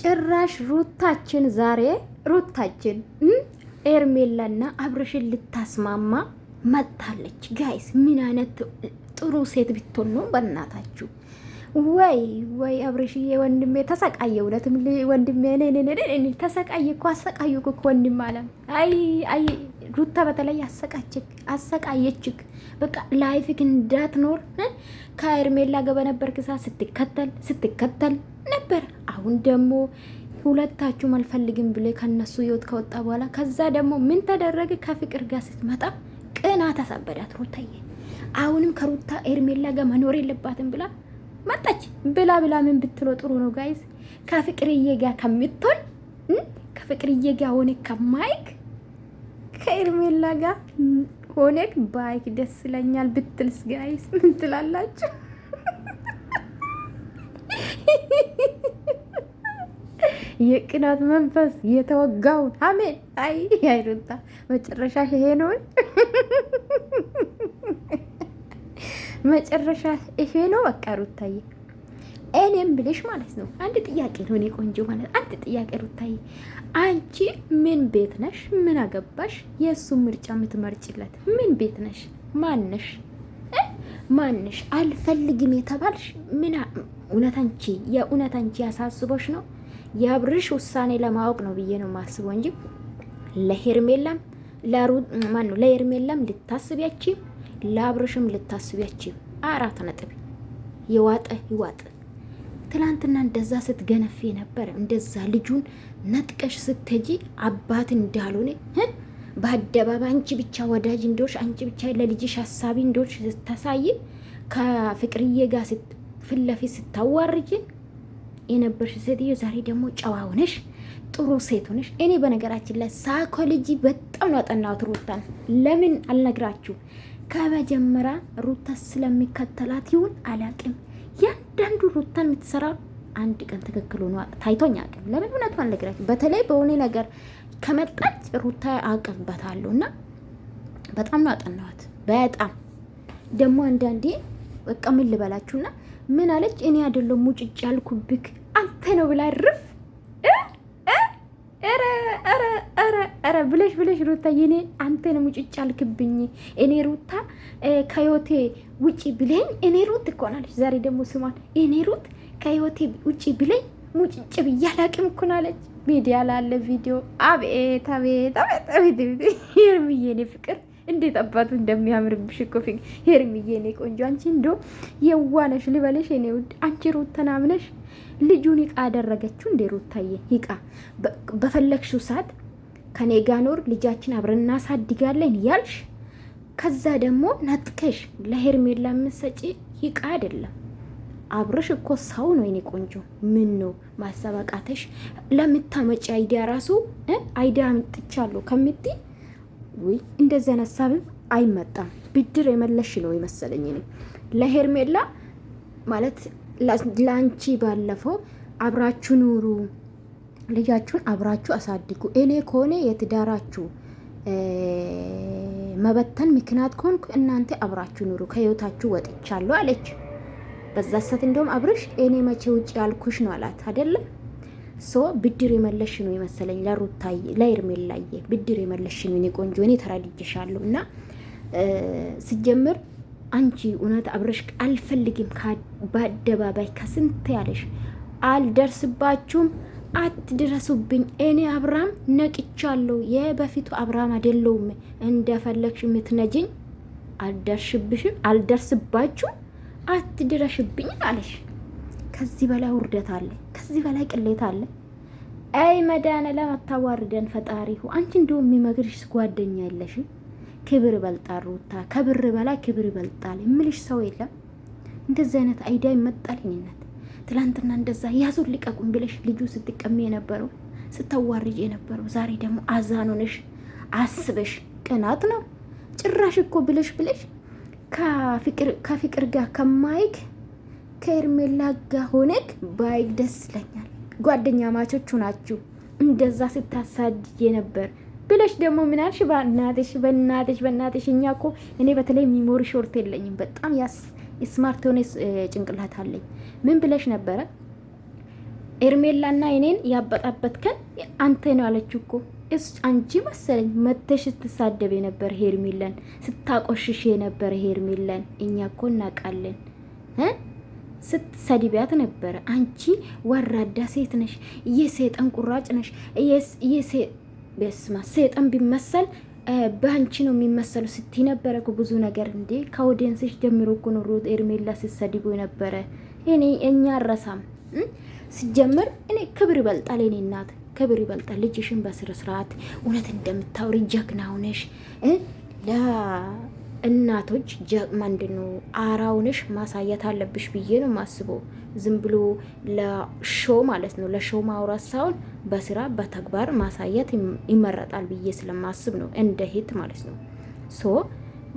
ጭራሽ ሩታችን ዛሬ ሩታችን ኤርሜላና አብርሽን ልታስማማ መጣለች። ጋይስ ምን አይነት ጥሩ ሴት ብትሆን ነው በእናታችሁ። ወይ አብርሽዬ ወንድሜ ተሰቃየ። እውነትም ወንድሜ እኔ ተሰቃየ እኮ አሰቃዩ እኮ ወንድም አለም። አይ ሩታ በተለይ አሰቃየችክ። በቃ ላይፍክ እንዳትኖር ከኤርሜላ ጋር በነበርክ ሰዓት ስትከተል ነበር። አሁን ደግሞ ሁለታችሁም አልፈልግም ብለ ከነሱ ህይወት ከወጣ በኋላ ከዛ ደግሞ ምን ተደረገ? ከፍቅር ጋር ስትመጣ ቅናት አሳበዳት ሩታዬ። አሁንም ከሩታ ኤርሜላ ጋር መኖር የለባትም ብላ መጣች። ብላ ምን ብትሎ ጥሩ ነው ጋይዝ? ከፍቅርዬ ጋር ከምትሆን ከፍቅርዬ ጋር ሆነ ከማይክ ከኤርሜላ ጋር ሆነክ ባይክ ደስ ይለኛል ብትልስ ጋይዝ ምን ትላላችሁ? የቅናት መንፈስ የተወጋውን አሜን። አይ ሩታ መጨረሻ ይሄ ነው፣ መጨረሻ ይሄ ነው። በቃ ሩታዬ እኔም ብለሽ ማለት ነው አንድ ጥያቄ ነው። እኔ ቆንጆ ማለት አንድ ጥያቄ ሩታዬ፣ አንቺ ምን ቤት ነሽ? ምን አገባሽ? የእሱ ምርጫ የምትመርጭለት ምን ቤት ነሽ? ማንሽ? አልፈልግም የተባልሽ ምን የእውነት አንቺ ያሳስቦሽ ነው? የአብርሽ ውሳኔ ለማወቅ ነው ብዬ ነው ማስበው እንጂ ለሄርሜላም ለሄርሜላም ልታስቢያችም ለአብርሽም ልታስቢያችም 4 ነጥብ። ይዋጥ። ትላንትና እንደዛ ስትገነፊ ነበር። እንደዛ ልጁን ነጥቀሽ ስትጂ አባት እንዳልሆነ በአደባባይ አንቺ ብቻ ወዳጅ እንደሆንሽ፣ አንቺ ብቻ ለልጅሽ ሀሳቢ እንደሆንሽ ስታሳይ ከፍቅርዬ ጋር ፊት ለፊት ስታዋርጂ የነበርሽ ሴትዮ ዛሬ ደግሞ ጨዋ ሆነሽ ጥሩ ሴት ሆነሽ። እኔ በነገራችን ላይ ሳይኮሎጂ በጣም ነው ያጠናሁት ሩታን። ለምን አልነግራችሁ? ከመጀመሪያ ሩታ ስለሚከተላት ይሁን አላቅም፣ ያንዳንዱ ሩታን የምትሰራ አንድ ቀን ትክክል ሆኖ ታይቶኝ አቅም። ለምን እውነቱ አልነግራችሁ? በተለይ በሆነ ነገር ከመጣች ሩታ አቅምበታለሁ እና በጣም ነው ያጠናሁት። በጣም ደግሞ አንዳንዴ በቃ ምን ልበላችሁና ምን አለች? እኔ አይደለም ሙጭጭ ያልኩብክ አንተ ነው ብላ ርፍ ኧረ ብለሽ ሩታ የኔ አንተ ነው ሙጭጭ ያልክብኝ። እኔ ሩታ ከህይወቴ ውጪ ብለኝ እኔ ሩት እኮ ናለች። ዛሬ ደግሞ ስሟን እኔ ሩት ከህይወቴ ውጪ ብለኝ ሙጭጭ ብያላቅም እኮ ናለች። ሚዲያ ላለ ቪዲዮ አቤት ሄርምዬ እኔ ፍቅር እንዴት አባቱ እንደሚያምርብሽ እኮ ሄርምዬ እኔ ቆንጆ። አንቺ እንዶ የዋነሽ ልበለሽ እኔ ውድ። አንቺ ሩታን አምነሽ ልጁን ይቃ አደረገችው እንዴ ሩታዬ? ይቃ በፈለግሽው ሰዓት ከኔ ጋር ኖር ልጃችን አብረን እናሳድጋለን ያልሽ፣ ከዛ ደግሞ ነጥቀሽ ለሄርሜላ የምትሰጪ ይቃ አይደለም። አብርሽ እኮ ሰው ነው የኔ ቆንጆ። ምን ነው ማሰባቃተሽ? ለምታመጪ አይዲያ ራሱ አይዲያ አምጥቻለሁ ከምትይ ወይ እንደዛ ሐሳብም አይመጣም። ብድር የመለሽ ነው የመሰለኝ እኔ ለሄርሜላ ማለት ላንቺ ባለፈው አብራችሁ ኑሩ፣ ልጃችሁን አብራችሁ አሳድጉ፣ እኔ ከሆነ የትዳራችሁ መበተን ምክንያት ከሆንኩ እናንተ አብራችሁ ኑሩ፣ ከህይወታችሁ ወጥቻለሁ አለች። በዛ ሰዓት እንደውም አብርሽ እኔ መቼ ውጭ ያልኩሽ ነው አላት አይደለም። ሶ ብድር የመለሽ ነው የመሰለኝ ለሩታዬ ለሄርሜላዬ ብድር የመለሽ ነው እኔ ቆንጆ። እኔ ተረድቼሻለሁ። እና ሲጀምር አንቺ እውነት አብርሽ አልፈልግም በአደባባይ ከስንት ያለሽ አልደርስባችሁም፣ አትድረሱብኝ፣ እኔ አብርሃም ነቅቻለሁ፣ የበፊቱ አብርሃም አይደለሁም፣ እንደፈለግሽ የምትነጅኝ አልደርስባችሁም፣ አትድረሽብኝ አለሽ። ከዚህ በላይ ውርደት አለ? ከዚህ በላይ ቅሌት አለ? አይ መዳነ ለማታዋርደን ፈጣሪሁ። አንቺ እንደው የሚመክርሽ ጓደኛ የለሽም? ክብር ይበልጣል ሩታ፣ ከብር በላይ ክብር ይበልጣል የምልሽ ሰው የለም። እንደዚህ አይነት አይዲያ ይመጣልኝነት። ትላንትና እንደዛ ያዙን ልቀቁን ብለሽ ልጁ ስትቀሚ የነበረው ስታዋርጅ የነበረው ዛሬ ደግሞ አዛን ሆነሽ አስበሽ ቅናት ነው ጭራሽ እኮ ብለሽ ከፍቅር ጋር ከማይክ ከኤርሜላ ጋር ሆነክ ባይክ ደስ ይለኛል። ጓደኛ ማቾቹ ናችሁ እንደዛ ስታሳድጅ ነበር ብለሽ ደግሞ ምን አልሽ? በእናትሽ እኛ እኮ እኔ በተለይ ሚሞሪ ሾርት የለኝም፣ በጣም ስማርት የሆነ ጭንቅላት አለኝ። ምን ብለሽ ነበረ? ኤርሜላና እኔን ያበጣበትከን አንተ ነው አለችው እኮ እስ አንቺ መሰለኝ መተሽ ስትሳደብ የነበረ ሄርሜላን ስታቆሽሽ የነበረ ሄርሜላን እኛ እኮ እናውቃለን ስትሰድቢያት ነበረ። አንቺ ወራዳ ሴት ነሽ፣ የሰይጣን ቁራጭ ነሽ። በስማ ሰይጣን ቢመሰል በአንቺ ነው የሚመሰለው ስትይ ነበረ ብዙ ነገር እንዴ። ከኦዲየንስሽ ጀምሮ እኮ ነው ሩት ኤርሜላ ስትሰድቡ የነበረ። እኛ አረሳም ሲጀምር እኔ ክብር ይበልጣል። እኔ እናት ክብር ይበልጣል። ልጅሽን በስነ ስርዓት እውነት እንደምታወሪ ጀግና ሆነሽ ለእናቶች ምንድነው አራውነሽ ማሳየት አለብሽ ብዬ ነው ማስበው። ዝም ብሎ ለሾው ማለት ነው ለሾው ማውራት ሳይሆን በስራ በተግባር ማሳየት ይመረጣል ብዬ ስለማስብ ነው እንደ ሂት ማለት ነው። ሶ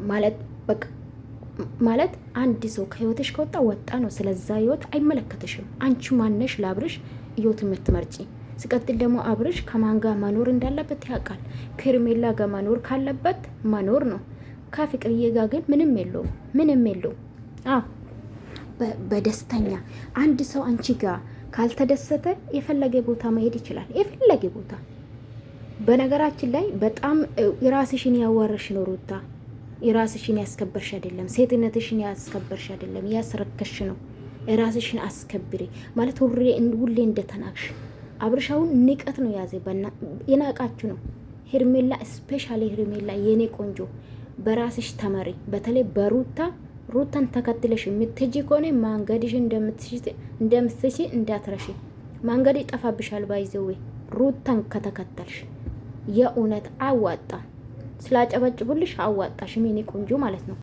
ማለት በቃ ማለት አንድ ሰው ከህይወትሽ ከወጣ ወጣ ነው። ስለዛ ህይወት አይመለከተሽም። አንቺ ማነሽ ለአብርሽ ህይወት የምትመርጪ? ሲቀጥል ደግሞ አብርሽ ከማን ጋር መኖር እንዳለበት ያውቃል። ከሄርሜላ ጋር መኖር ካለበት መኖር ነው። ከፍቅርዬ ጋር ግን ምንም የለውም። አዎ በደስተኛ አንድ ሰው አንቺ ጋር ካልተደሰተ የፈለገ ቦታ መሄድ ይችላል። የፈለገ ቦታ። በነገራችን ላይ በጣም የራስሽን ያዋረሽ ነው ሩታ። የራስሽን ያስከበርሽ አይደለም። ሴትነትሽን ያስከበርሽ አይደለም፣ ያስረከሽ ነው። የራስሽን አስከብሪ ማለት ሁሌ እንደተናቅሽ። አብርሻውን ንቀት ነው ያዘ። የናቃችሁ ነው። ሄርሜላ ስፔሻሊ ሄርሜላ የኔ ቆንጆ በራስሽ ተመሪ። በተለይ ሩታን ተከትለሽ የምትሄጂ ከሆነ መንገድሽን እንደምትሽ እንዳትረሺ። መንገድ ይጠፋብሻል። ባይዘዌ ሩታን ከተከተልሽ የእውነት አዋጣ። ስላጨበጭቡልሽ አዋጣሽ የኔ ቆንጆ ማለት ነው።